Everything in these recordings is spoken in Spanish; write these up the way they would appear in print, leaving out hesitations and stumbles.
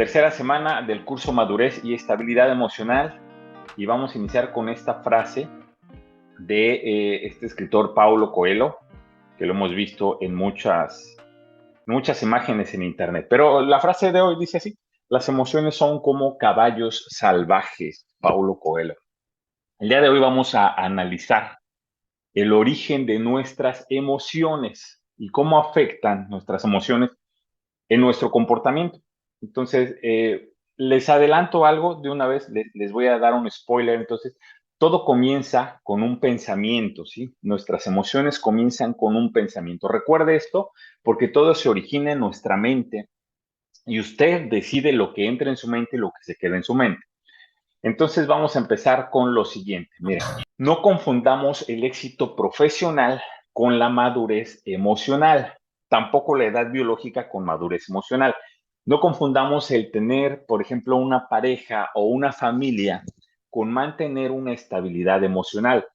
Tercera semana del curso Madurez y Estabilidad Emocional, y vamos a iniciar con esta frase de este escritor Paulo Coelho, que lo hemos visto en muchas imágenes en internet. Pero la frase de hoy dice así: las emociones son como caballos salvajes, Paulo Coelho. El día de hoy vamos a analizar el origen de nuestras emociones y cómo afectan nuestras emociones en nuestro comportamiento. Entonces, les adelanto algo de una vez, les voy a dar un spoiler. Entonces, todo comienza con un pensamiento, ¿sí? Nuestras emociones comienzan con un pensamiento. Recuerde esto, porque todo se origina en nuestra mente y usted decide lo que entra en su mente y lo que se queda en su mente. Entonces, vamos a empezar con lo siguiente. Mire, no confundamos el éxito profesional con la madurez emocional, tampoco la edad biológica con madurez emocional. No confundamos el tener, por ejemplo, una pareja o una familia con mantener una estabilidad emocional.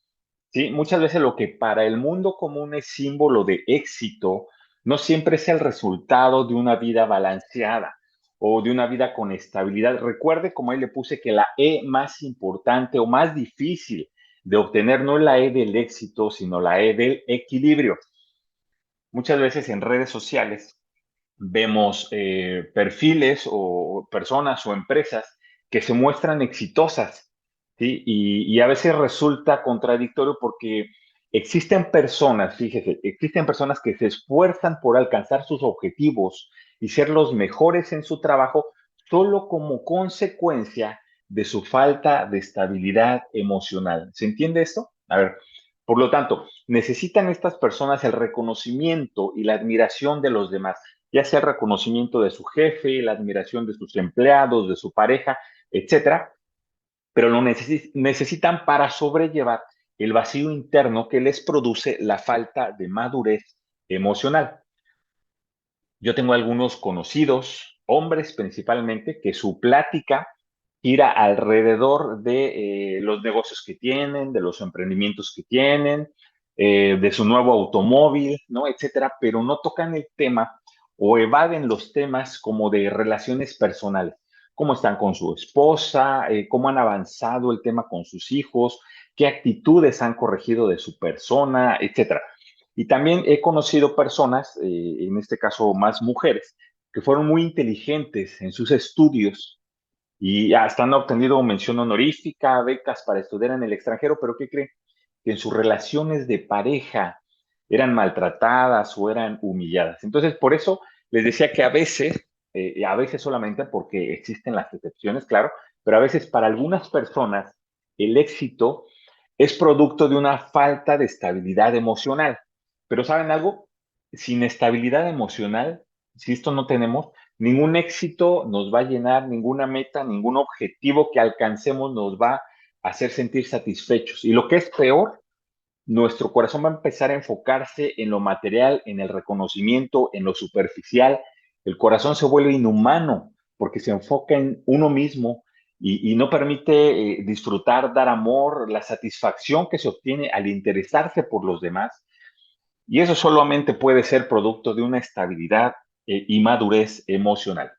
¿Sí? Muchas veces lo que para el mundo común es símbolo de éxito, no siempre es el resultado de una vida balanceada o de una vida con estabilidad. Recuerde, como ahí le puse, que la E más importante o más difícil de obtener no es la E del éxito, sino la E del equilibrio. Muchas veces en redes sociales vemos perfiles o personas o empresas que se muestran exitosas, ¿sí? Y a veces resulta contradictorio porque existen personas, fíjese, existen personas que se esfuerzan por alcanzar sus objetivos y ser los mejores en su trabajo solo como consecuencia de su falta de estabilidad emocional. ¿Se entiende esto? A ver, por lo tanto, necesitan estas personas el reconocimiento y la admiración de los demás, ya sea el reconocimiento de su jefe, la admiración de sus empleados, de su pareja, etcétera, pero lo necesitan para sobrellevar el vacío interno que les produce la falta de madurez emocional. Yo tengo algunos conocidos, hombres principalmente, que su plática gira alrededor de los negocios que tienen, de los emprendimientos que tienen, de su nuevo automóvil, ¿no? Etcétera, pero no tocan el tema o evaden los temas como de relaciones personales, cómo están con su esposa, cómo han avanzado el tema con sus hijos, qué actitudes han corregido de su persona, etcétera. Y también he conocido personas, en este caso más mujeres, que fueron muy inteligentes en sus estudios y hasta han obtenido mención honorífica, becas para estudiar en el extranjero, pero ¿qué creen? Que en sus relaciones de pareja eran maltratadas o eran humilladas. Entonces, por eso les decía que a veces solamente porque existen las excepciones, claro, pero a veces para algunas personas el éxito es producto de una falta de estabilidad emocional. Pero ¿saben algo? Sin estabilidad emocional, si esto no tenemos, ningún éxito nos va a llenar, ninguna meta, ningún objetivo que alcancemos nos va a hacer sentir satisfechos. Y lo que es peor, nuestro corazón va a empezar a enfocarse en lo material, en el reconocimiento, en lo superficial. El corazón se vuelve inhumano porque se enfoca en uno mismo y no permite disfrutar, dar amor, la satisfacción que se obtiene al interesarse por los demás. Y eso solamente puede ser producto de una estabilidad y madurez emocional.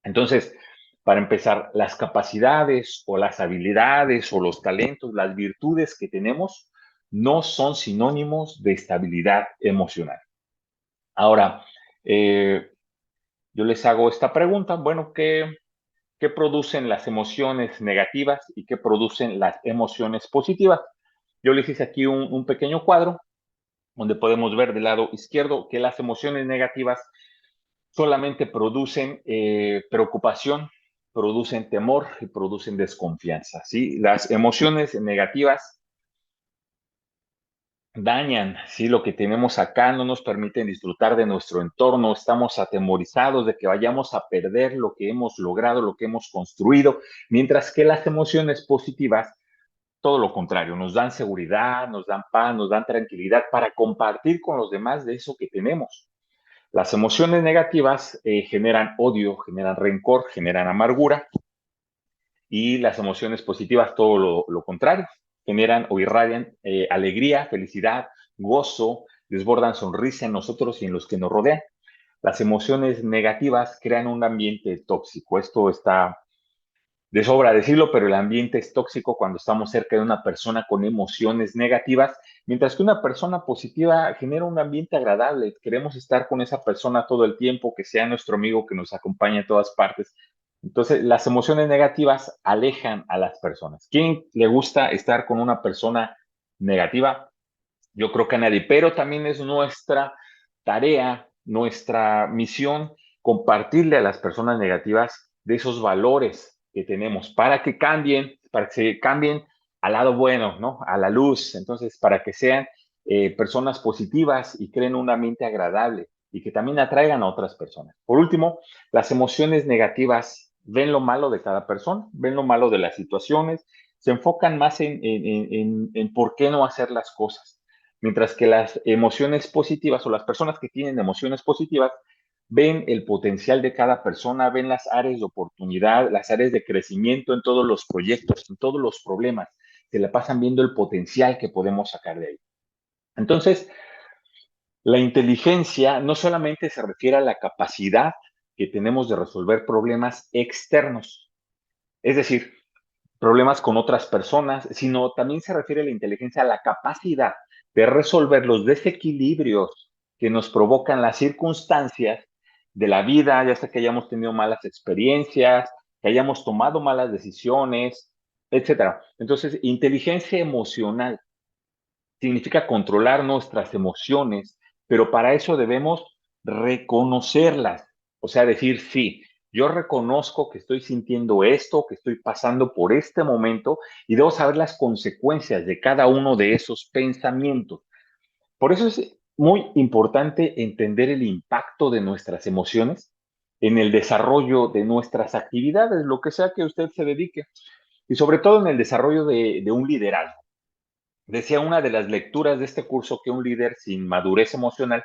Entonces, para empezar, las capacidades o las habilidades o los talentos, las virtudes que tenemos, no son sinónimos de estabilidad emocional. Ahora, eh, yo les hago esta pregunta, bueno, ¿qué producen las emociones negativas y qué producen las emociones positivas? Yo les hice aquí un pequeño cuadro donde podemos ver del lado izquierdo que las emociones negativas solamente producen preocupación, producen temor y producen desconfianza, ¿sí? Las emociones negativas dañan, ¿sí? Lo que tenemos acá, no nos permiten disfrutar de nuestro entorno, estamos atemorizados de que vayamos a perder lo que hemos logrado, lo que hemos construido, mientras que las emociones positivas, todo lo contrario, nos dan seguridad, nos dan paz, nos dan tranquilidad para compartir con los demás de eso que tenemos. Las emociones negativas generan odio, generan rencor, generan amargura, y las emociones positivas todo lo contrario, generan o irradian alegría, felicidad, gozo, desbordan sonrisa en nosotros y en los que nos rodean. Las emociones negativas crean un ambiente tóxico. Esto está de sobra decirlo, pero el ambiente es tóxico cuando estamos cerca de una persona con emociones negativas, mientras que una persona positiva genera un ambiente agradable. Queremos estar con esa persona todo el tiempo, que sea nuestro amigo, que nos acompañe a todas partes. Entonces, las emociones negativas alejan a las personas. ¿Quién le gusta estar con una persona negativa? Yo creo que a nadie, pero también es nuestra tarea, nuestra misión, compartirle a las personas negativas de esos valores que tenemos para que se cambien al lado bueno, ¿no? A la luz. Entonces, para que sean personas positivas y creen un ambiente agradable y que también atraigan a otras personas. Por último, las emociones negativas ven lo malo de cada persona, ven lo malo de las situaciones, se enfocan más en por qué no hacer las cosas. Mientras que las emociones positivas o las personas que tienen emociones positivas ven el potencial de cada persona, ven las áreas de oportunidad, las áreas de crecimiento en todos los proyectos, en todos los problemas. Se la pasan viendo el potencial que podemos sacar de ahí. Entonces, la inteligencia no solamente se refiere a la capacidad que tenemos de resolver problemas externos, es decir, problemas con otras personas, sino también se refiere a la inteligencia a la capacidad de resolver los desequilibrios que nos provocan las circunstancias de la vida, ya sea que hayamos tenido malas experiencias, que hayamos tomado malas decisiones, etcétera. Entonces, inteligencia emocional significa controlar nuestras emociones, pero para eso debemos reconocerlas, o sea, decir, sí, yo reconozco que estoy sintiendo esto, que estoy pasando por este momento y debo saber las consecuencias de cada uno de esos pensamientos. Por eso es muy importante entender el impacto de nuestras emociones en el desarrollo de nuestras actividades, lo que sea que usted se dedique, y sobre todo en el desarrollo de un liderazgo. Decía una de las lecturas de este curso que un líder sin madurez emocional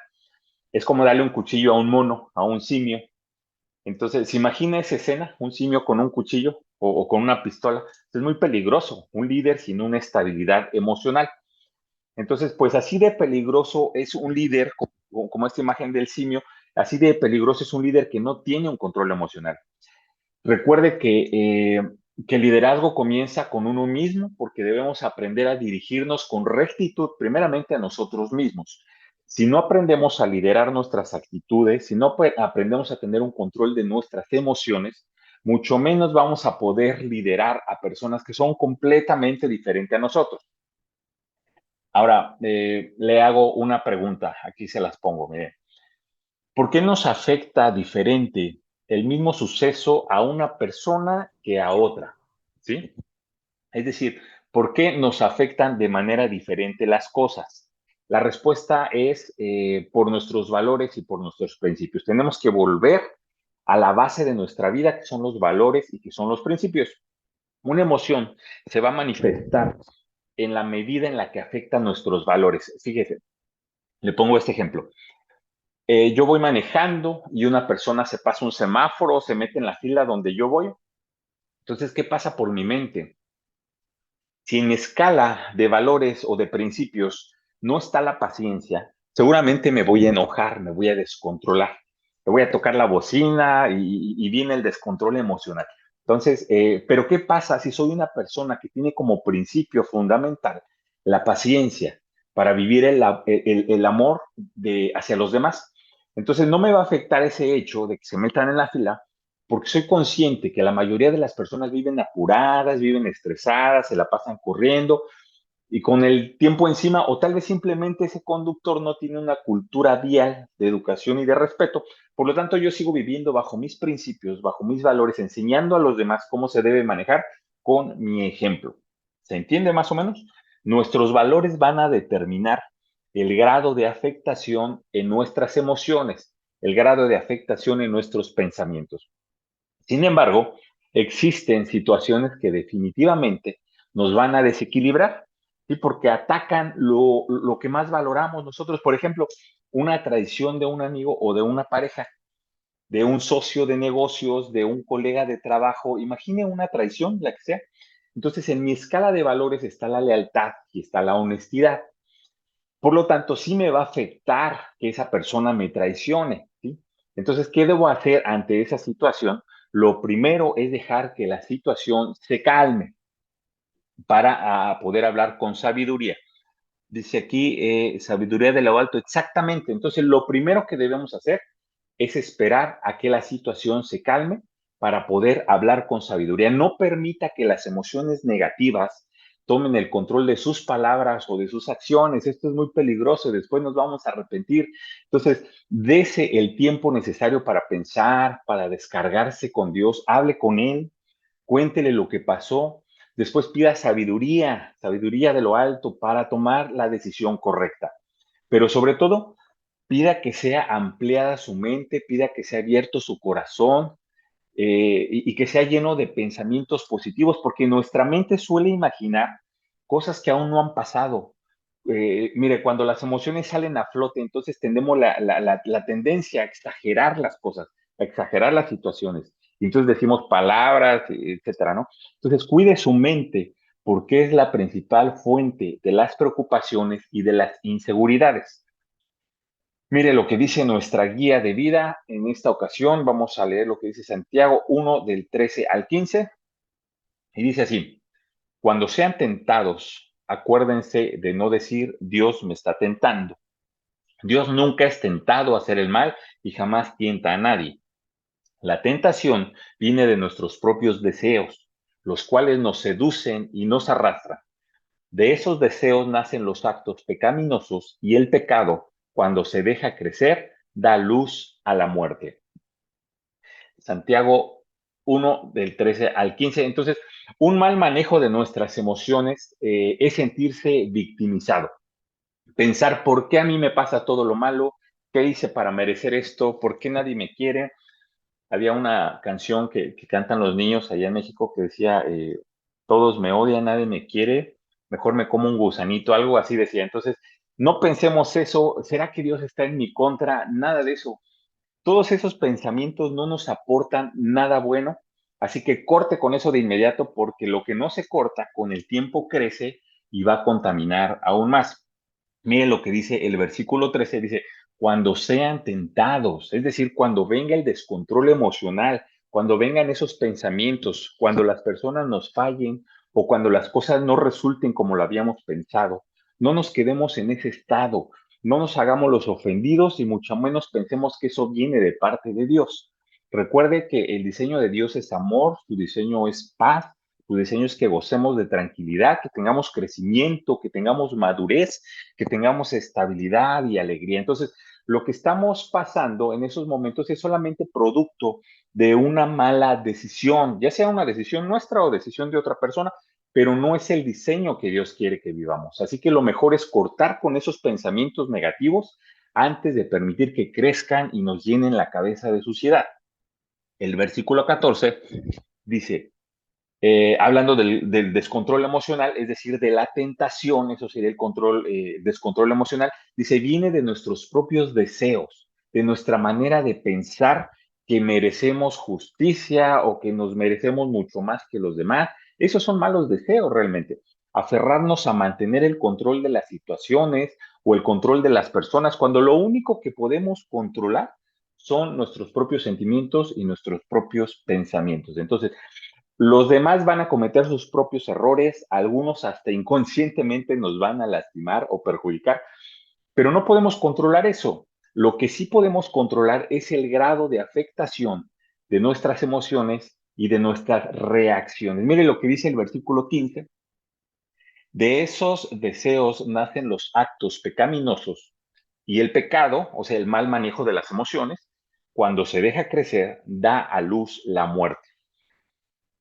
es como darle un cuchillo a un mono, a un simio. Entonces, se imagina esa escena, un simio con un cuchillo o con una pistola. Es muy peligroso, un líder sin una estabilidad emocional. Entonces, pues así de peligroso es un líder, como esta imagen del simio, así de peligroso es un líder que no tiene un control emocional. Recuerde que el liderazgo comienza con uno mismo porque debemos aprender a dirigirnos con rectitud primeramente a nosotros mismos. Si no aprendemos a liderar nuestras actitudes, si no aprendemos a tener un control de nuestras emociones, mucho menos vamos a poder liderar a personas que son completamente diferentes a nosotros. Ahora, le hago una pregunta, aquí se las pongo, mire. ¿Por qué nos afecta diferente el mismo suceso a una persona que a otra? ¿Sí? Es decir, ¿por qué nos afectan de manera diferente las cosas? La respuesta es por nuestros valores y por nuestros principios. Tenemos que volver a la base de nuestra vida, que son los valores y que son los principios. Una emoción se va a manifestar en la medida en la que afecta nuestros valores. Fíjese, le pongo este ejemplo. Yo voy manejando y una persona se pasa un semáforo, se mete en la fila donde yo voy. Entonces, ¿qué pasa por mi mente? Si en mi escala de valores o de principios no está la paciencia, seguramente me voy a enojar, me voy a descontrolar. Me voy a tocar la bocina y viene el descontrol emocional. Entonces, pero ¿qué pasa si soy una persona que tiene como principio fundamental la paciencia para vivir el amor hacia los demás? Entonces, no me va a afectar ese hecho de que se metan en la fila porque soy consciente que la mayoría de las personas viven apuradas, viven estresadas, se la pasan corriendo y con el tiempo encima, o tal vez simplemente ese conductor no tiene una cultura vial de educación y de respeto. Por lo tanto, yo sigo viviendo bajo mis principios, bajo mis valores, enseñando a los demás cómo se debe manejar con mi ejemplo. ¿Se entiende más o menos? Nuestros valores van a determinar el grado de afectación en nuestras emociones, el grado de afectación en nuestros pensamientos. Sin embargo, existen situaciones que definitivamente nos van a desequilibrar, ¿sí? Porque atacan lo que más valoramos nosotros. Por ejemplo, una traición de un amigo o de una pareja, de un socio de negocios, de un colega de trabajo. Imagine una traición, la que sea. Entonces, en mi escala de valores está la lealtad y está la honestidad. Por lo tanto, sí me va a afectar que esa persona me traicione, ¿sí? Entonces, ¿qué debo hacer ante esa situación? Lo primero es dejar que la situación se calme para poder hablar con sabiduría. Dice aquí, sabiduría de lo alto, exactamente. Entonces, lo primero que debemos hacer es esperar a que la situación se calme para poder hablar con sabiduría. No permita que las emociones negativas tomen el control de sus palabras o de sus acciones. Esto es muy peligroso y después nos vamos a arrepentir. Entonces, dese el tiempo necesario para pensar, para descargarse con Dios, hable con Él, cuéntele lo que pasó. Después pida sabiduría, sabiduría de lo alto para tomar la decisión correcta. Pero sobre todo, pida que sea ampliada su mente, pida que sea abierto su corazón, y que sea lleno de pensamientos positivos, porque nuestra mente suele imaginar cosas que aún no han pasado. Mire, cuando las emociones salen a flote, entonces tendemos la tendencia a exagerar las cosas, a exagerar las situaciones. Y entonces decimos palabras, etcétera, ¿no? Entonces, cuide su mente, porque es la principal fuente de las preocupaciones y de las inseguridades. Mire lo que dice nuestra guía de vida. En esta ocasión vamos a leer lo que dice Santiago 1 del 13 al 15 y dice así: cuando sean tentados, acuérdense de no decir Dios me está tentando. Dios nunca es tentado a hacer el mal y jamás tienta a nadie. La tentación viene de nuestros propios deseos, los cuales nos seducen y nos arrastran. De esos deseos nacen los actos pecaminosos y el pecado, cuando se deja crecer, da luz a la muerte. Santiago 1 del 13 al 15. Entonces, un mal manejo de nuestras emociones es sentirse victimizado. Pensar, ¿por qué a mí me pasa todo lo malo? ¿Qué hice para merecer esto? ¿Por qué nadie me quiere? Había una canción que cantan los niños allá en México que decía, todos me odian, nadie me quiere, mejor me como un gusanito, algo así decía. Entonces, no pensemos eso, ¿será que Dios está en mi contra? Nada de eso. Todos esos pensamientos no nos aportan nada bueno, así que corte con eso de inmediato porque lo que no se corta con el tiempo crece y va a contaminar aún más. Miren lo que dice el versículo 13, dice, cuando sean tentados, es decir, cuando venga el descontrol emocional, cuando vengan esos pensamientos, cuando las personas nos fallen o cuando las cosas no resulten como lo habíamos pensado, no nos quedemos en ese estado, no nos hagamos los ofendidos y mucho menos pensemos que eso viene de parte de Dios. Recuerde que el diseño de Dios es amor, su diseño es paz, su diseño es que gocemos de tranquilidad, que tengamos crecimiento, que tengamos madurez, que tengamos estabilidad y alegría. Entonces, lo que estamos pasando en esos momentos es solamente producto de una mala decisión, ya sea una decisión nuestra o decisión de otra persona, pero no es el diseño que Dios quiere que vivamos. Así que lo mejor es cortar con esos pensamientos negativos antes de permitir que crezcan y nos llenen la cabeza de suciedad. El versículo 14 dice, hablando del descontrol emocional, es decir, de la tentación, eso sería el descontrol emocional, dice, viene de nuestros propios deseos, de nuestra manera de pensar que merecemos justicia o que nos merecemos mucho más que los demás. Esos son malos deseos realmente. Aferrarnos a mantener el control de las situaciones o el control de las personas, cuando lo único que podemos controlar son nuestros propios sentimientos y nuestros propios pensamientos. Entonces, los demás van a cometer sus propios errores, algunos hasta inconscientemente nos van a lastimar o perjudicar, pero no podemos controlar eso. Lo que sí podemos controlar es el grado de afectación de nuestras emociones y de nuestras reacciones. Mire lo que dice el versículo 15. De esos deseos nacen los actos pecaminosos y el pecado, o sea, el mal manejo de las emociones, cuando se deja crecer, da a luz la muerte.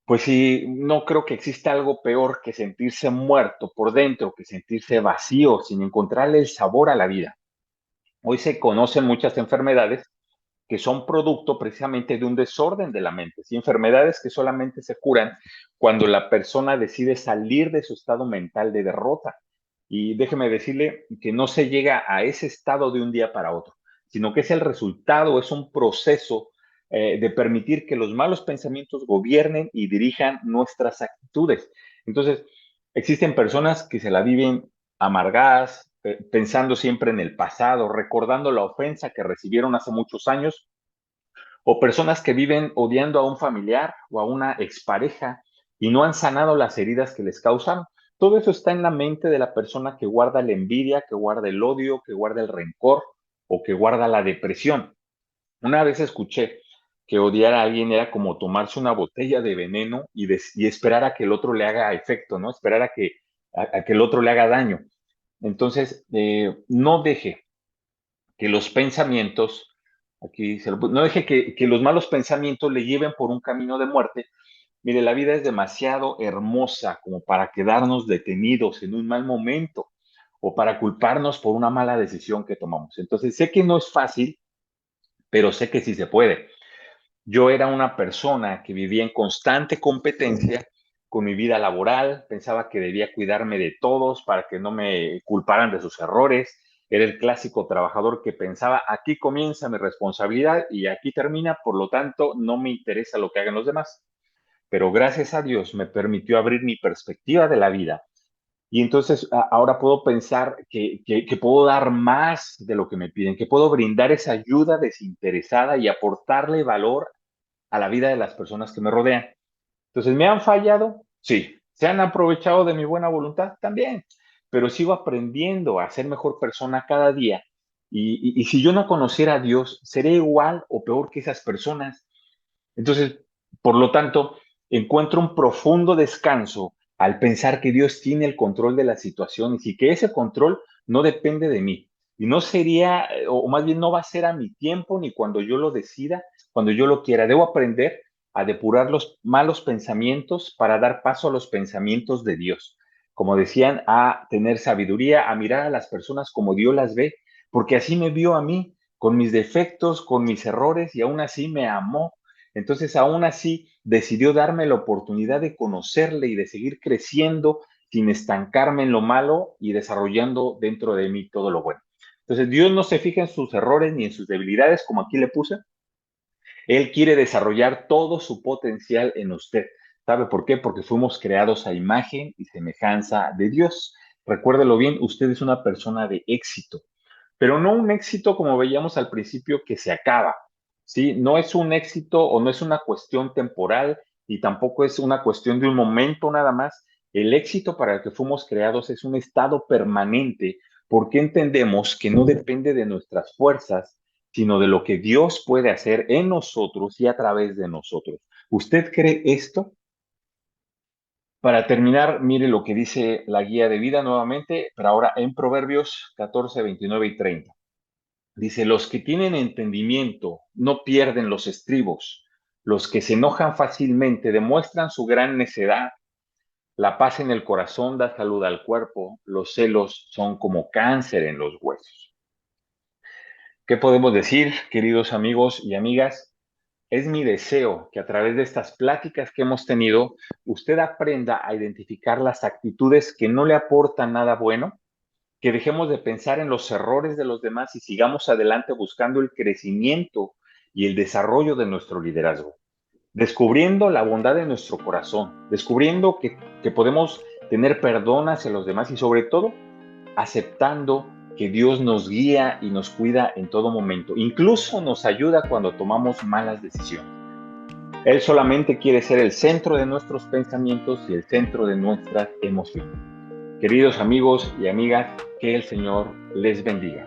Pues sí, no creo que exista algo peor que sentirse muerto por dentro, que sentirse vacío, sin encontrarle el sabor a la vida. Hoy se conocen muchas enfermedades que son producto precisamente de un desorden de la mente, ¿sí? Enfermedades que solamente se curan cuando la persona decide salir de su estado mental de derrota. Y déjeme decirle que no se llega a ese estado de un día para otro, sino que es el resultado, es un proceso de permitir que los malos pensamientos gobiernen y dirijan nuestras actitudes. Entonces, existen personas que se la viven amargadas, pensando siempre en el pasado, recordando la ofensa que recibieron hace muchos años o personas que viven odiando a un familiar o a una expareja y no han sanado las heridas que les causaron. Todo eso está en la mente de la persona que guarda la envidia, que guarda el odio, que guarda el rencor o que guarda la depresión. Una vez escuché que odiar a alguien era como tomarse una botella de veneno y esperar a que el otro le haga efecto, ¿no? Esperar a que el otro le haga daño. Entonces, no deje que los pensamientos, no deje que los malos pensamientos le lleven por un camino de muerte. Mire, la vida es demasiado hermosa como para quedarnos detenidos en un mal momento o para culparnos por una mala decisión que tomamos. Entonces, sé que no es fácil, pero sé que sí se puede. Yo era una persona que vivía en constante competencia con mi vida laboral, pensaba que debía cuidarme de todos para que no me culparan de sus errores. Era el clásico trabajador que pensaba, aquí comienza mi responsabilidad y aquí termina, por lo tanto, no me interesa lo que hagan los demás. Pero gracias a Dios me permitió abrir mi perspectiva de la vida y entonces ahora puedo pensar que puedo dar más de lo que me piden, que puedo brindar esa ayuda desinteresada y aportarle valor a la vida de las personas que me rodean. Entonces, ¿me han fallado? Sí. ¿Se han aprovechado de mi buena voluntad? También. Pero sigo aprendiendo a ser mejor persona cada día. Y si yo no conociera a Dios, ¿seré igual o peor que esas personas? Entonces, por lo tanto, encuentro un profundo descanso al pensar que Dios tiene el control de las situaciones y que ese control no depende de mí. Y no sería, o más bien no va a ser a mi tiempo ni cuando yo lo decida, cuando yo lo quiera. Debo aprender a depurar los malos pensamientos para dar paso a los pensamientos de Dios. Como decían, a tener sabiduría, a mirar a las personas como Dios las ve, porque así me vio a mí, con mis defectos, con mis errores, y aún así me amó. Entonces, aún así, decidió darme la oportunidad de conocerle y de seguir creciendo sin estancarme en lo malo y desarrollando dentro de mí todo lo bueno. Entonces, Dios no se fija en sus errores ni en sus debilidades, como aquí le puse. Él quiere desarrollar todo su potencial en usted. ¿Sabe por qué? Porque fuimos creados a imagen y semejanza de Dios. Recuérdelo bien, usted es una persona de éxito, pero no un éxito como veíamos al principio que se acaba, ¿sí? No es un éxito o no es una cuestión temporal y tampoco es una cuestión de un momento nada más. El éxito para el que fuimos creados es un estado permanente porque entendemos que no depende de nuestras fuerzas, sino de lo que Dios puede hacer en nosotros y a través de nosotros. ¿Usted cree esto? Para terminar, mire lo que dice la guía de vida nuevamente, pero ahora en Proverbios 14, 29 y 30. Dice, los que tienen entendimiento no pierden los estribos, los que se enojan fácilmente demuestran su gran necedad, la paz en el corazón da salud al cuerpo, los celos son como cáncer en los huesos. ¿Qué podemos decir, queridos amigos y amigas? Es mi deseo que a través de estas pláticas que hemos tenido, usted aprenda a identificar las actitudes que no le aportan nada bueno, que dejemos de pensar en los errores de los demás y sigamos adelante buscando el crecimiento y el desarrollo de nuestro liderazgo, descubriendo la bondad de nuestro corazón, descubriendo que podemos tener perdón hacia los demás y sobre todo aceptando que Dios nos guía y nos cuida en todo momento, incluso nos ayuda cuando tomamos malas decisiones. Él solamente quiere ser el centro de nuestros pensamientos y el centro de nuestras emociones. Queridos amigos y amigas, que el Señor les bendiga.